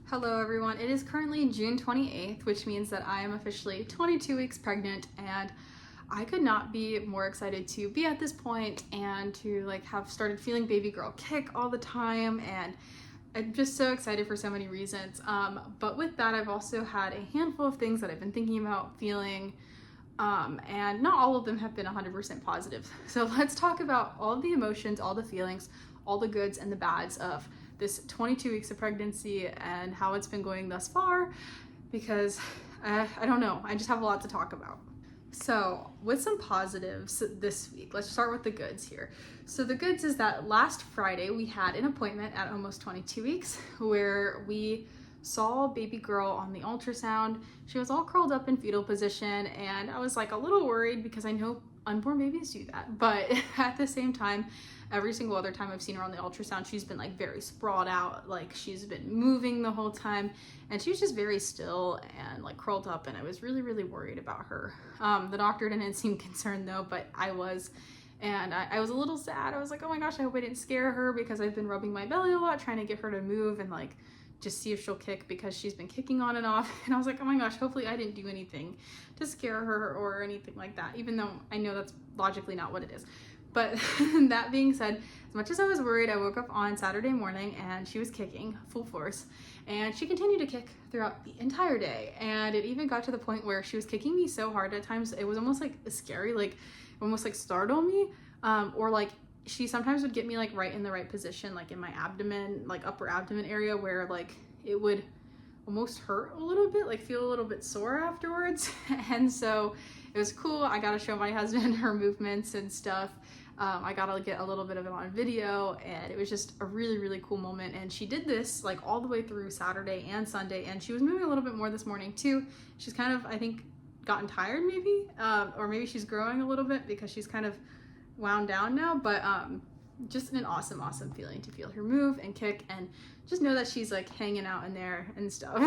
Hello everyone, it is currently June 28th, which means that I am officially 22 weeks pregnant, and I could not be more excited to be at this point and to have started feeling baby girl kick all the time, and I'm just so excited for so many reasons. But with that, I've also had a handful of things that I've been thinking about, feeling, and not all of them have been 100% positive. So let's talk about all of the emotions, all the feelings, all the goods and the bads of this 22 weeks of pregnancy and how it's been going thus far, because I don't know, I just have a lot to talk about. So with some positives this week, let's start with the goods here. So the goods is that last Friday we had an appointment at almost 22 weeks where we saw baby girl on the ultrasound. She was all curled up in fetal position, and I was a little worried because I know unborn babies do that, but at the same time, every single other time I've seen her on the ultrasound, she's been very sprawled out, she's been moving the whole time, and she was just very still and curled up, and I was really worried about her. The doctor didn't seem concerned though, but I was, and I was a little sad. I was like, oh my gosh, I hope I didn't scare her, because I've been rubbing my belly a lot trying to get her to move and just see if she'll kick, because she's been kicking on and off. And I was like, oh my gosh, hopefully I didn't do anything to scare her or anything like that, even though I know that's logically not what it is. But that being said, as much as I was worried, I woke up on Saturday morning and she was kicking full force, and she continued to kick throughout the entire day. And it even got to the point where she was kicking me so hard at times, it was almost scary, almost startle me, or she sometimes would get me right in the right position, in my abdomen, upper abdomen area, where it would almost hurt a little bit, feel a little bit sore afterwards. And so it was cool. I got to show my husband her movements and stuff. I got to get a little bit of it on video, and it was just a really cool moment. And she did this all the way through Saturday and Sunday, and she was moving a little bit more this morning too. She's kind of, I think, gotten tired maybe, or maybe she's growing a little bit because she's kind of wound down now, but just an awesome feeling to feel her move and kick and just know that she's hanging out in there and stuff.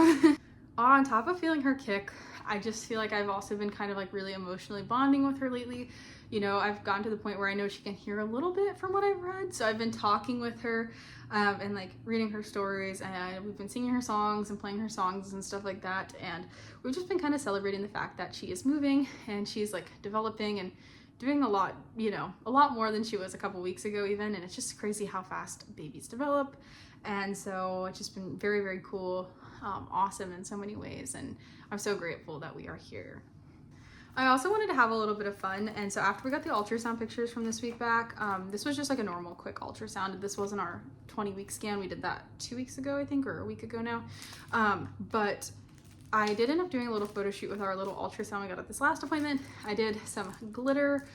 On top of feeling her kick, I just feel I've also been kind of really emotionally bonding with her lately. You know, I've gotten to the point where I know she can hear a little bit from what I've read, so I've been talking with her and reading her stories, and we've been singing her songs and playing her songs and stuff like that, and we've just been kind of celebrating the fact that she is moving and she's developing and doing a lot, a lot more than she was a couple weeks ago even, and it's just crazy how fast babies develop. And so it's just been very cool, awesome in so many ways, and I'm so grateful that we are here. I also wanted to have a little bit of fun, and so after we got the ultrasound pictures from this week back, this was just a normal quick ultrasound. This wasn't our 20-week scan. We did that 2 weeks ago, I think, or a week ago now. But I did end up doing a little photo shoot with our little ultrasound we got at this last appointment. I did some glitter,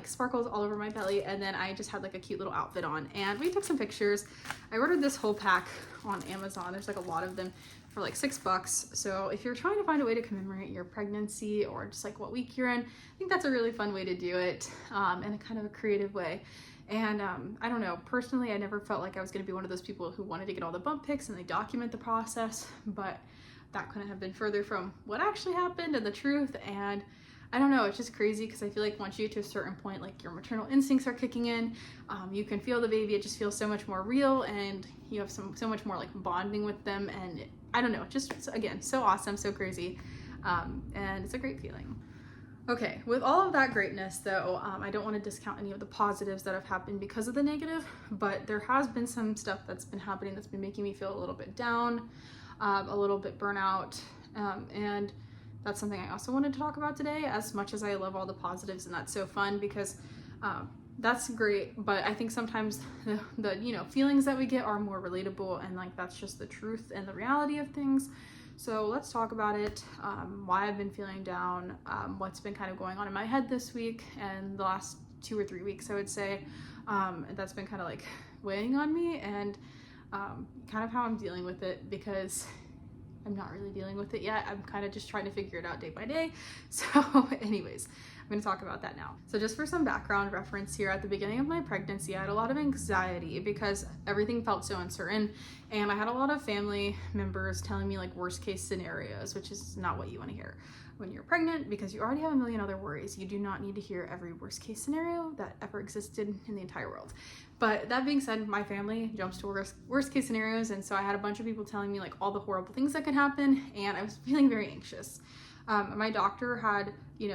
sparkles all over my belly, and then I just had a cute little outfit on, and we took some pictures. I ordered this whole pack on Amazon. There's a lot of them for $6. So if you're trying to find a way to commemorate your pregnancy, or just what week you're in, I think that's a really fun way to do it, in a kind of a creative way. And I don't know, personally, I never felt I was going to be one of those people who wanted to get all the bump pics and they document the process, but that couldn't have been further from what actually happened and the truth. And I don't know, it's just crazy, because I feel once you get to a certain point, your maternal instincts are kicking in, you can feel the baby, it just feels so much more real, and you have so much more bonding with them, and I don't know, just again, so awesome, so crazy, and it's a great feeling. Okay, with all of that greatness though, I don't want to discount any of the positives that have happened because of the negative, but there has been some stuff that's been happening that's been making me feel a little bit down, a little bit burnout, and that's something I also wanted to talk about today. As much as I love all the positives, and that's so fun, because that's great, but I think sometimes the feelings that we get are more relatable, and that's just the truth and the reality of things. So let's talk about it, why I've been feeling down, what's been kind of going on in my head this week and the last 2 or 3 weeks, I would say, that's been kind of weighing on me, and kind of how I'm dealing with it, because I'm not really dealing with it yet. I'm kind of just trying to figure it out day by day. So anyways, I'm going to talk about that now. So just for some background reference here, at the beginning of my pregnancy, I had a lot of anxiety because everything felt so uncertain, and I had a lot of family members telling me worst case scenarios, which is not what you want to hear when you're pregnant, because you already have a million other worries. You do not need to hear every worst case scenario that ever existed in the entire world. But that being said, my family jumps to worst case scenarios, and so I had a bunch of people telling me like all the horrible things that could happen, and I was feeling very anxious. My doctor had,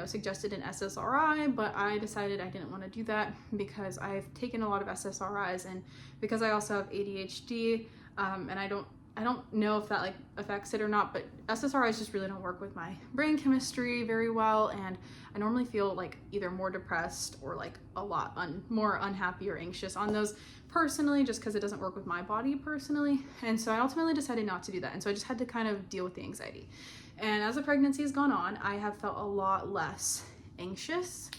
suggested an SSRI, but I decided I didn't want to do that because I've taken a lot of SSRIs, and because I also have ADHD, and I don't know if that like affects it or not, but SSRIs just really don't work with my brain chemistry very well, and I normally feel like either more depressed or like a lot more unhappy or anxious on those personally, just because it doesn't work with my body personally. And so I ultimately decided not to do that, and so I just had to kind of deal with the anxiety. And as the pregnancy has gone on, I have felt a lot less anxious,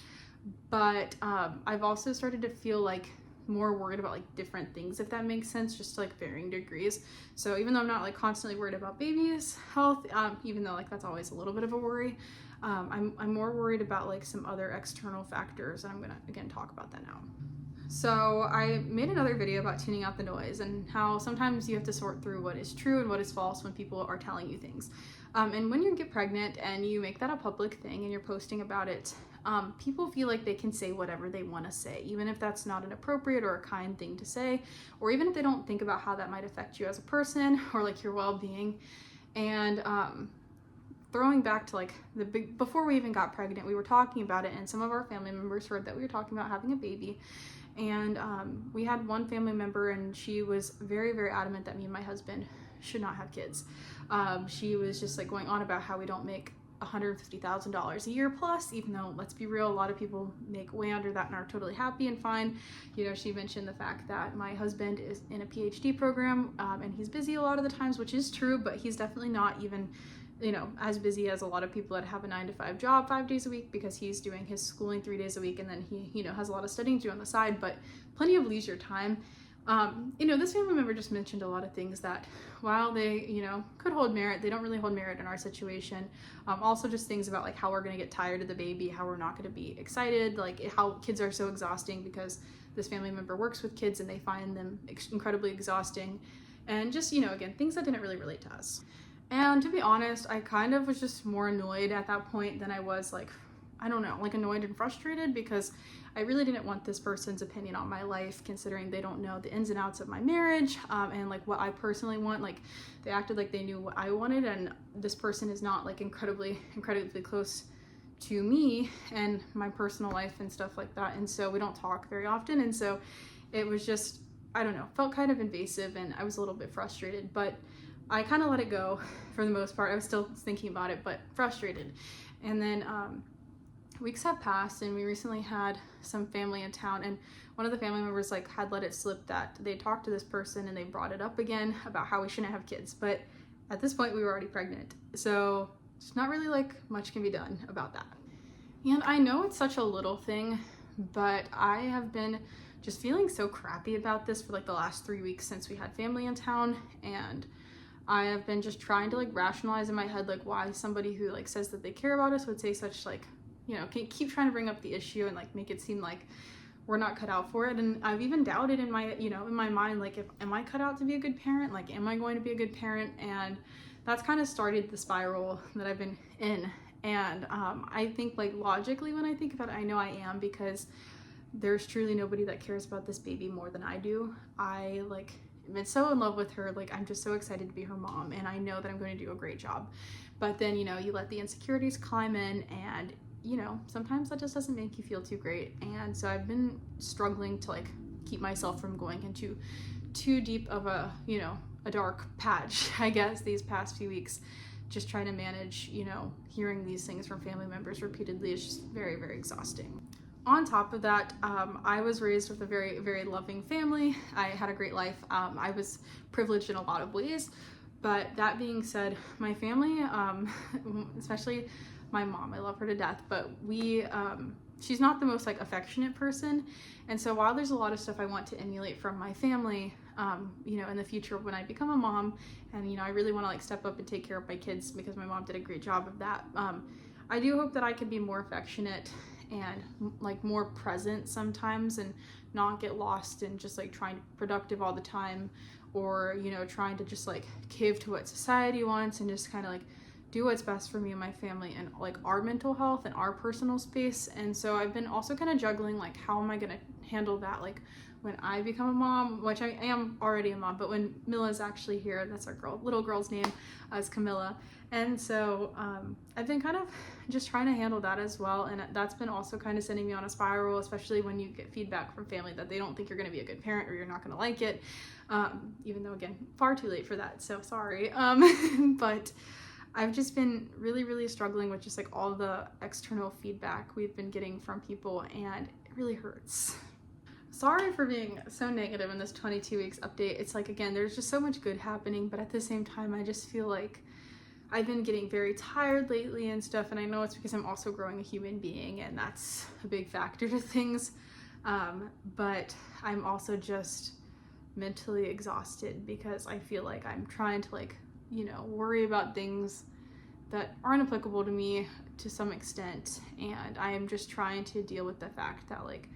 but I've also started to feel like more worried about like different things, if that makes sense, just to like varying degrees. So even though I'm not like constantly worried about baby's health, even though like that's always a little bit of a worry, I'm more worried about like some other external factors, and I'm gonna again talk about that now. So I made another video about tuning out the noise and how sometimes you have to sort through what is true and what is false when people are telling you things. And when you get pregnant and you make that a public thing and you're posting about it, people feel like they can say whatever they want to say, even if that's not an appropriate or a kind thing to say, or even if they don't think about how that might affect you as a person or like your well-being. And throwing back to like before we even got pregnant, we were talking about it, and some of our family members heard that we were talking about having a baby. And we had one family member, and she was very, very adamant that me and my husband should not have kids. She was just like going on about how we don't make $150,000 a year plus, even though, let's be real, a lot of people make way under that and are totally happy and fine. She mentioned the fact that my husband is in a PhD program, and he's busy a lot of the times, which is true, but he's definitely not even as busy as a lot of people that have a 9-to-5 job 5 days a week, because he's doing his schooling 3 days a week, and then he has a lot of studying to do on the side, but plenty of leisure time. This family member just mentioned a lot of things that, while they, could hold merit, they don't really hold merit in our situation. Also just things about like how we're going to get tired of the baby, how we're not going to be excited, like how kids are so exhausting, because this family member works with kids and they find them incredibly exhausting, and just, again, things that didn't really relate to us. And to be honest, I kind of was just more annoyed at that point than I was like, I don't know, like annoyed and frustrated, because I really didn't want this person's opinion on my life, considering they don't know the ins and outs of my marriage, and like what I personally want. Like, they acted like they knew what I wanted, and this person is not like incredibly close to me and my personal life and stuff like that, and so we don't talk very often, and so it was just, I don't know, felt kind of invasive, and I was a little bit frustrated, but I kind of let it go for the most part. I was still thinking about it, but frustrated. And then weeks have passed, and we recently had some family in town, and one of the family members like had let it slip that they talked to this person and they brought it up again about how we shouldn't have kids, but at this point we were already pregnant, so it's not really like much can be done about that. And I know it's such a little thing, but I have been just feeling so crappy about this for like the last 3 weeks since we had family in town, and I have been just trying to like rationalize in my head like why somebody who like says that they care about us would say such like, keep trying to bring up the issue and like make it seem like we're not cut out for it. And I've even doubted in my, in my mind, like, am I cut out to be a good parent? Like, am I going to be a good parent? And that's kind of started the spiral that I've been in. And I think like logically when I think about it, I know I am, because there's truly nobody that cares about this baby more than I do. I like been so in love with her, like I'm just so excited to be her mom, and I know that I'm going to do a great job. But then, you let the insecurities climb in, and sometimes that just doesn't make you feel too great. And so I've been struggling to like keep myself from going into too deep of a dark patch, I guess, these past few weeks. Just trying to manage, hearing these things from family members repeatedly is just very, very exhausting. On top of that, I was raised with a very, very loving family. I had a great life. I was privileged in a lot of ways. But that being said, my family, especially my mom, I love her to death, but she's not the most like affectionate person. And so while there's a lot of stuff I want to emulate from my family, in the future when I become a mom, and I really want to like step up and take care of my kids, because my mom did a great job of that. I do hope that I can be more affectionate and like more present sometimes, and not get lost in just like trying to be productive all the time, or trying to just like cave to what society wants, and just kind of like do what's best for me and my family and like our mental health and our personal space. And so I've been also kind of juggling like how am I going to handle that like when I become a mom, which I am already a mom, but when Milla's actually here, that's our little girl's name, is Camilla. And so I've been kind of just trying to handle that as well. And that's been also kind of sending me on a spiral, especially when you get feedback from family that they don't think you're going to be a good parent or you're not going to like it. Even though, again, far too late for that. So sorry. But I've just been really, really struggling with just like all the external feedback we've been getting from people, and it really hurts. Sorry for being so negative in this 22 weeks update. It's like, again, there's just so much good happening, but at the same time, I just feel like I've been getting very tired lately and stuff, and I know it's because I'm also growing a human being, and that's a big factor to things. But I'm also just mentally exhausted because I feel like I'm trying to like, you know, worry about things that aren't applicable to me to some extent, and I am just trying to deal with the fact that, like,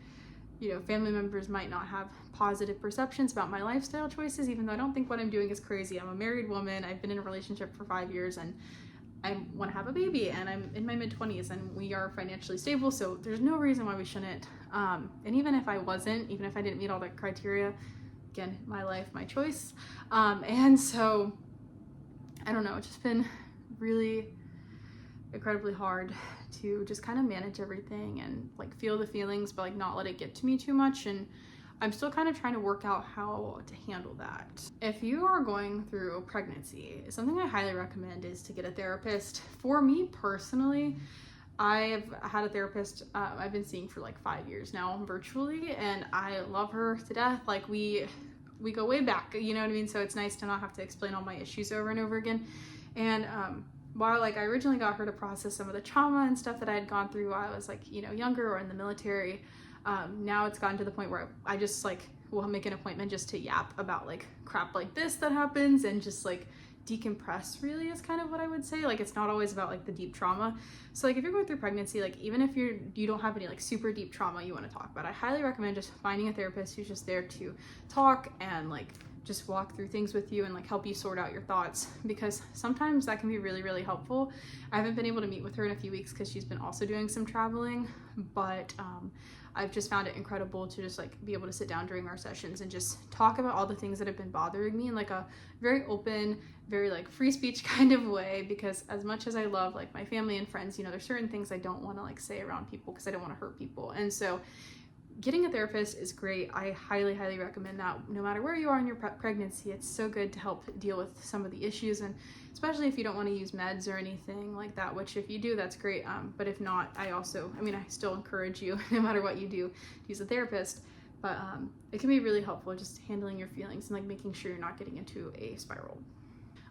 you know, family members might not have positive perceptions about my lifestyle choices, even though I don't think what I'm doing is crazy. I'm a married woman, I've been in a relationship for 5 years, and I want to have a baby, and I'm in my mid-20s, and we are financially stable, so there's no reason why we shouldn't. And even if I wasn't, even if I didn't meet all the criteria, again, my life, my choice. And so, I don't know, it's just been really incredibly hard to just kind of manage everything and like feel the feelings, but like not let it get to me too much. And I'm still kind of trying to work out how to handle that. If you are going through pregnancy, something I highly recommend is to get a therapist. For me personally, I've had a therapist I've been seeing for like 5 years now virtually, and I love her to death. Like we go way back, you know what I mean? So it's nice to not have to explain all my issues over and over again. And while like I originally got her to process some of the trauma and stuff that I had gone through while I was like, you know, younger or in the military, now it's gotten to the point where I just like will make an appointment just to yap about like crap like this that happens and just like decompress, really, is kind of what I would say. Like, it's not always about like the deep trauma. So like if you're going through pregnancy, like even if you don't have any like super deep trauma you want to talk about, I highly recommend just finding a therapist who's just there to talk and like just walk through things with you and like help you sort out your thoughts, because sometimes that can be really, really helpful. I haven't been able to meet with her in a few weeks because she's been also doing some traveling, but I've just found it incredible to just like be able to sit down during our sessions and just talk about all the things that have been bothering me in like a very open, very like free speech kind of way, because as much as I love like my family and friends, you know, there's certain things I don't want to like say around people because I don't want to hurt people. And so getting a therapist is great. I highly, highly recommend that no matter where you are in your pregnancy. It's so good to help deal with some of the issues, and especially if you don't want to use meds or anything like that, which if you do, that's great. But if not, I still encourage you, no matter what you do, to use a therapist. But it can be really helpful just handling your feelings and like making sure you're not getting into a spiral.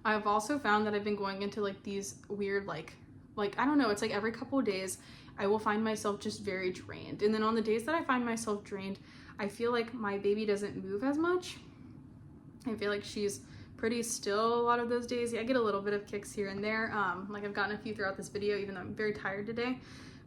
I've also found that I've been going into like these weird like I don't know, it's like every couple of days I will find myself just very drained. And then on the days that I find myself drained, I feel like my baby doesn't move as much. I feel like she's pretty still a lot of those days. Yeah, I get a little bit of kicks here and there. Like I've gotten a few throughout this video, even though I'm very tired today.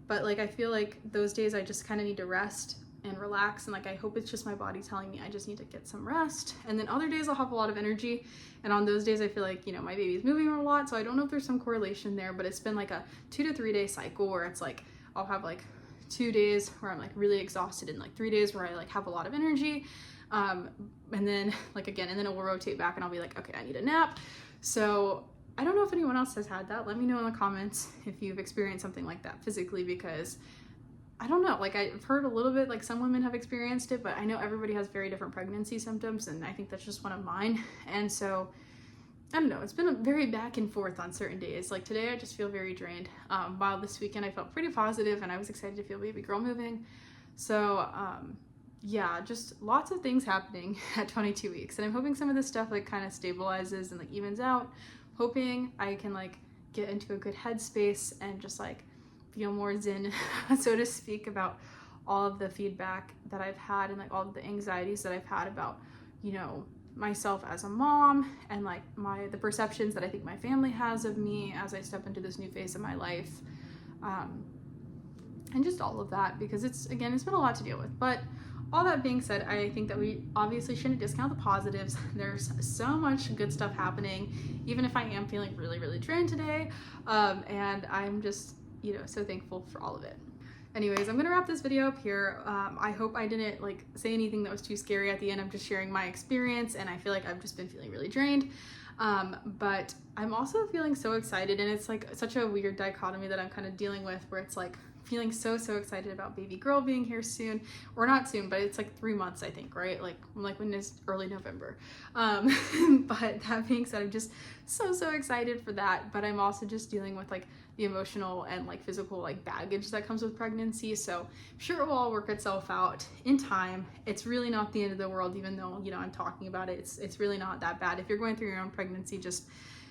But like I feel like those days I just kind of need to rest and relax, and like I hope it's just my body telling me I just need to get some rest. And then other days I'll have a lot of energy, and on those days I feel like, you know, my baby's moving a lot, so I don't know if there's some correlation there, but it's been like a 2 to 3 day cycle where it's like I'll have like 2 days where I'm like really exhausted and like 3 days where I like have a lot of energy, and then like again, and then it will rotate back and I'll be like, okay, I need a nap. So I don't know if anyone else has had that. Let me know in the comments if you've experienced something like that physically, because I don't know, like I've heard a little bit like some women have experienced it, but I know everybody has very different pregnancy symptoms, and I think that's just one of mine. And so I don't know, it's been very back and forth on certain days. Like today I just feel very drained, while this weekend I felt pretty positive and I was excited to feel baby girl moving. So yeah, just lots of things happening at 22 weeks, and I'm hoping some of this stuff like kind of stabilizes and like evens out, hoping I can like get into a good headspace and just like feel more zen, so to speak, about all of the feedback that I've had and like all of the anxieties that I've had about, you know, myself as a mom, and like the perceptions that I think my family has of me as I step into this new phase of my life, and just all of that, because it's been a lot to deal with. But all that being said, I think that we obviously shouldn't discount the positives. There's so much good stuff happening, even if I am feeling really, really drained today, and I'm just, you know, so thankful for all of it. Anyways, I'm gonna wrap this video up here. I hope I didn't like say anything that was too scary at the end. I'm just sharing my experience, and I feel like I've just been feeling really drained. But I'm also feeling so excited, and it's like such a weird dichotomy that I'm kind of dealing with, where it's like feeling so excited about baby girl being here soon, or not soon, but it's like 3 months, I think, right? Like when it's early November. But that being said, I'm just so excited for that. But I'm also just dealing with like the emotional and like physical like baggage that comes with pregnancy. So I'm sure it will all work itself out in time. It's really not the end of the world, even though, you know, I'm talking about it. It's really not that bad. If you're going through your own pregnancy, just,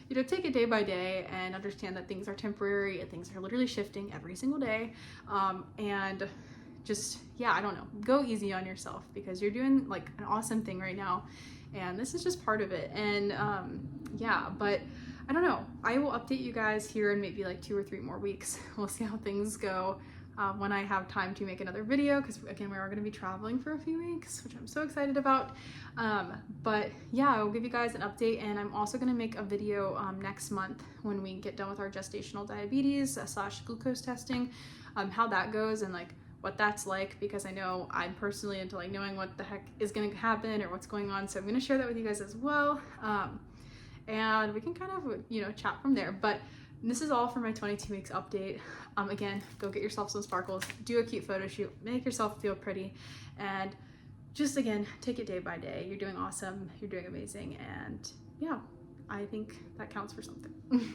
you know, take it day by day and understand that things are temporary and things are literally shifting every single day. And just, yeah, I don't know, go easy on yourself, because you're doing like an awesome thing right now, and this is just part of it. And yeah, but I don't know, I will update you guys here in maybe like 2 or 3 more weeks. We'll see how things go when I have time to make another video, because again, we are going to be traveling for a few weeks, which I'm so excited about. But yeah, I'll give you guys an update, and I'm also going to make a video next month when we get done with our gestational diabetes / glucose testing, how that goes and like what that's like, because I know I'm personally into like knowing what the heck is going to happen or what's going on. So I'm going to share that with you guys as well. And we can kind of, you know, chat from there. But this is all for my 22 weeks update. Again, go get yourself some sparkles, do a cute photo shoot, make yourself feel pretty, and just, again, take it day by day. You're doing awesome, you're doing amazing, and yeah, I think that counts for something.